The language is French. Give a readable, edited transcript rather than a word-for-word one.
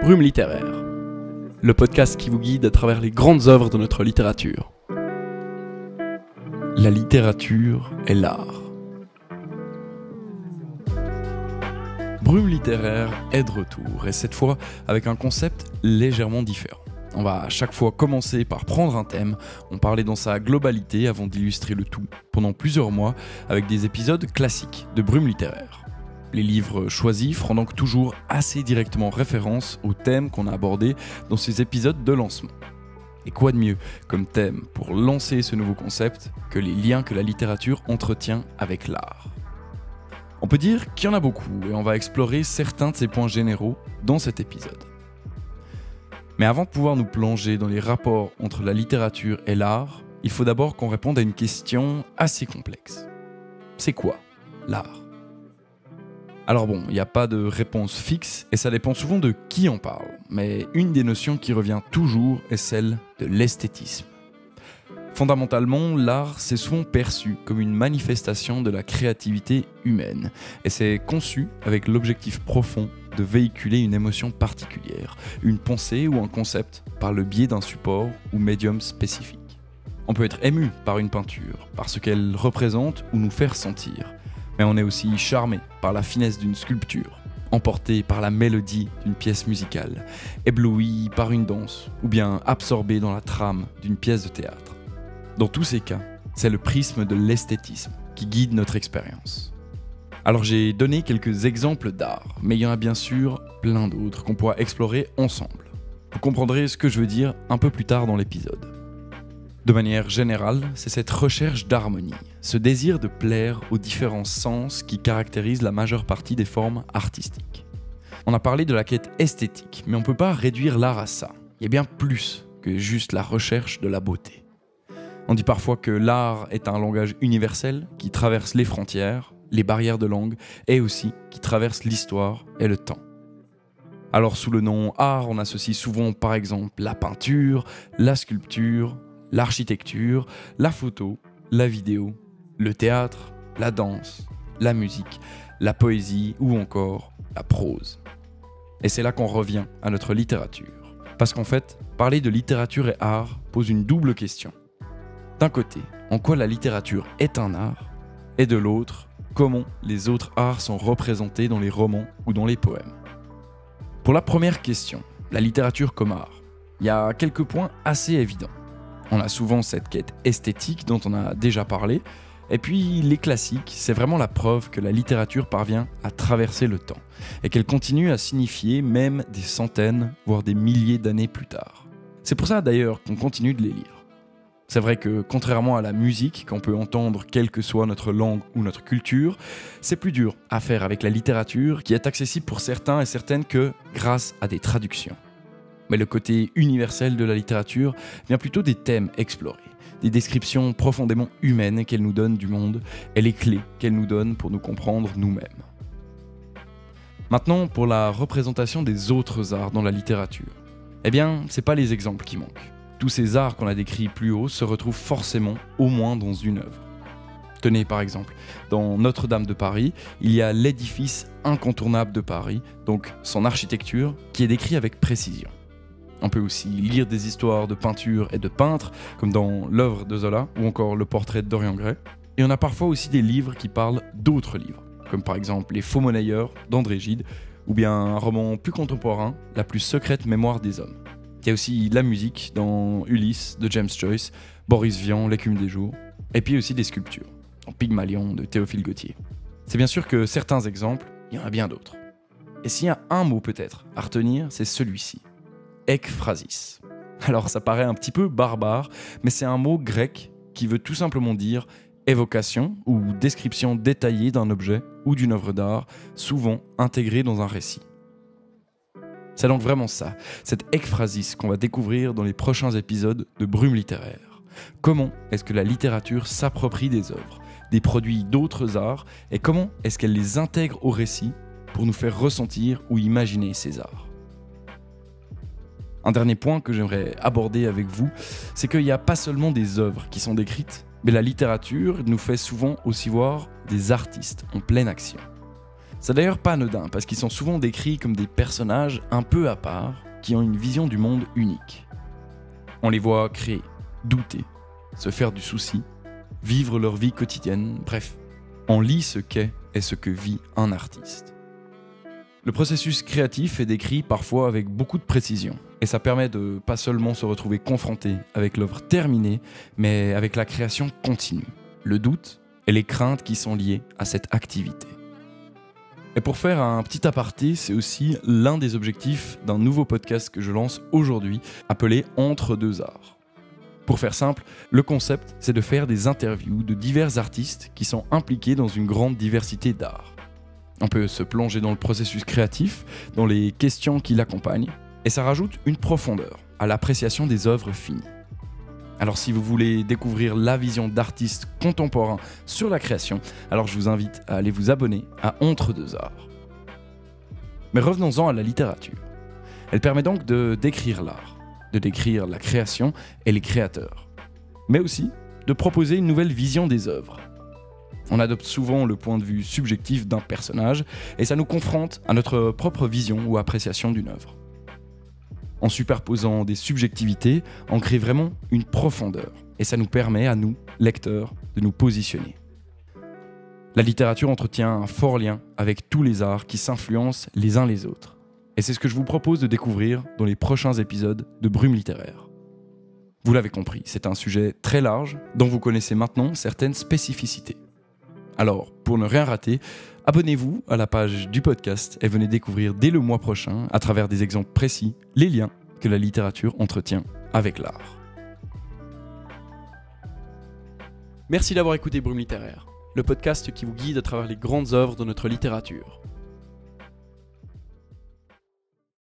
Brume littéraire, le podcast qui vous guide à travers les grandes œuvres de notre littérature. La littérature est l'art. Brume littéraire est de retour, et cette fois avec un concept légèrement différent. On va à chaque fois commencer par prendre un thème, en parler dans sa globalité avant d'illustrer le tout pendant plusieurs mois avec des épisodes classiques de Brume littéraire. Les livres choisis feront donc toujours assez directement référence au thème qu'on a abordé dans ces épisodes de lancement. Et quoi de mieux comme thème pour lancer ce nouveau concept que les liens que la littérature entretient avec l'art. On peut dire qu'il y en a beaucoup et on va explorer certains de ces points généraux dans cet épisode. Mais avant de pouvoir nous plonger dans les rapports entre la littérature et l'art, il faut d'abord qu'on réponde à une question assez complexe. C'est quoi l'art ? Alors bon, il n'y a pas de réponse fixe et ça dépend souvent de qui en parle, mais une des notions qui revient toujours est celle de l'esthétisme. Fondamentalement, l'art c'est souvent perçu comme une manifestation de la créativité humaine et c'est conçu avec l'objectif profond de véhiculer une émotion particulière, une pensée ou un concept par le biais d'un support ou médium spécifique. On peut être ému par une peinture, par ce qu'elle représente ou nous fait ressentir. Mais on est aussi charmé par la finesse d'une sculpture, emporté par la mélodie d'une pièce musicale, ébloui par une danse, ou bien absorbé dans la trame d'une pièce de théâtre. Dans tous ces cas, c'est le prisme de l'esthétisme qui guide notre expérience. Alors j'ai donné quelques exemples d'art, mais il y en a bien sûr plein d'autres qu'on pourra explorer ensemble. Vous comprendrez ce que je veux dire un peu plus tard dans l'épisode. De manière générale, c'est cette recherche d'harmonie, ce désir de plaire aux différents sens qui caractérise la majeure partie des formes artistiques. On a parlé de la quête esthétique, mais on ne peut pas réduire l'art à ça. Il y a bien plus que juste la recherche de la beauté. On dit parfois que l'art est un langage universel qui traverse les frontières, les barrières de langue, et aussi qui traverse l'histoire et le temps. Alors sous le nom art, on associe souvent par exemple la peinture, la sculpture, l'architecture, la photo, la vidéo, le théâtre, la danse, la musique, la poésie ou encore la prose. Et c'est là qu'on revient à notre littérature. Parce qu'en fait, parler de littérature et art pose une double question. D'un côté, en quoi la littérature est un art, et de l'autre, comment les autres arts sont représentés dans les romans ou dans les poèmes. Pour la première question, la littérature comme art, il y a quelques points assez évidents. On a souvent cette quête esthétique dont on a déjà parlé, et puis les classiques, c'est vraiment la preuve que la littérature parvient à traverser le temps, et qu'elle continue à signifier même des centaines, voire des milliers d'années plus tard. C'est pour ça d'ailleurs qu'on continue de les lire. C'est vrai que contrairement à la musique, qu'on peut entendre quelle que soit notre langue ou notre culture, c'est plus dur à faire avec la littérature qui est accessible pour certains et certaines que grâce à des traductions. Mais le côté universel de la littérature vient plutôt des thèmes explorés, des descriptions profondément humaines qu'elle nous donne du monde et les clés qu'elle nous donne pour nous comprendre nous-mêmes. Maintenant, pour la représentation des autres arts dans la littérature. Eh bien, c'est pas les exemples qui manquent. Tous ces arts qu'on a décrits plus haut se retrouvent forcément au moins dans une œuvre. Tenez par exemple, dans Notre-Dame de Paris, il y a l'édifice incontournable de Paris, donc son architecture, qui est décrite avec précision. On peut aussi lire des histoires de peinture et de peintres, comme dans l'œuvre de Zola, ou encore le portrait de Dorian Gray. Et on a parfois aussi des livres qui parlent d'autres livres, comme par exemple Les Faux Monnayeurs d'André Gide, ou bien un roman plus contemporain, La plus secrète mémoire des hommes. Il y a aussi la musique dans Ulysse de James Joyce, Boris Vian, L'écume des jours, et puis aussi des sculptures, dans Pygmalion de Théophile Gautier. C'est bien sûr que certains exemples, il y en a bien d'autres. Et s'il y a un mot peut-être à retenir, c'est celui-ci. Ekphrasis. Alors ça paraît un petit peu barbare, mais c'est un mot grec qui veut tout simplement dire évocation ou description détaillée d'un objet ou d'une œuvre d'art, souvent intégrée dans un récit. C'est donc vraiment ça, cette ekphrasis qu'on va découvrir dans les prochains épisodes de Brume littéraire. Comment est-ce que la littérature s'approprie des œuvres, des produits d'autres arts, et comment est-ce qu'elle les intègre au récit pour nous faire ressentir ou imaginer ces arts. Un dernier point que j'aimerais aborder avec vous, c'est qu'il n'y a pas seulement des œuvres qui sont décrites, mais la littérature nous fait souvent aussi voir des artistes en pleine action. C'est d'ailleurs pas anodin, parce qu'ils sont souvent décrits comme des personnages un peu à part, qui ont une vision du monde unique. On les voit créer, douter, se faire du souci, vivre leur vie quotidienne, bref, on lit ce qu'est et ce que vit un artiste. Le processus créatif est décrit parfois avec beaucoup de précision, et ça permet de pas seulement se retrouver confronté avec l'œuvre terminée, mais avec la création continue, le doute et les craintes qui sont liées à cette activité. Et pour faire un petit aparté, c'est aussi l'un des objectifs d'un nouveau podcast que je lance aujourd'hui, appelé Entre deux arts. Pour faire simple, le concept, c'est de faire des interviews de divers artistes qui sont impliqués dans une grande diversité d'arts. On peut se plonger dans le processus créatif, dans les questions qui l'accompagnent, et ça rajoute une profondeur à l'appréciation des œuvres finies. Alors si vous voulez découvrir la vision d'artistes contemporains sur la création, alors je vous invite à aller vous abonner à Entre deux arts. Mais revenons-en à la littérature. Elle permet donc de décrire l'art, de décrire la création et les créateurs, mais aussi de proposer une nouvelle vision des œuvres. On adopte souvent le point de vue subjectif d'un personnage et ça nous confronte à notre propre vision ou appréciation d'une œuvre. En superposant des subjectivités, on crée vraiment une profondeur et ça nous permet à nous, lecteurs, de nous positionner. La littérature entretient un fort lien avec tous les arts qui s'influencent les uns les autres. Et c'est ce que je vous propose de découvrir dans les prochains épisodes de Brume littéraire. Vous l'avez compris, c'est un sujet très large dont vous connaissez maintenant certaines spécificités. Alors, pour ne rien rater, abonnez-vous à la page du podcast et venez découvrir dès le mois prochain, à travers des exemples précis, les liens que la littérature entretient avec l'art. Merci d'avoir écouté Brume littéraire, le podcast qui vous guide à travers les grandes œuvres de notre littérature.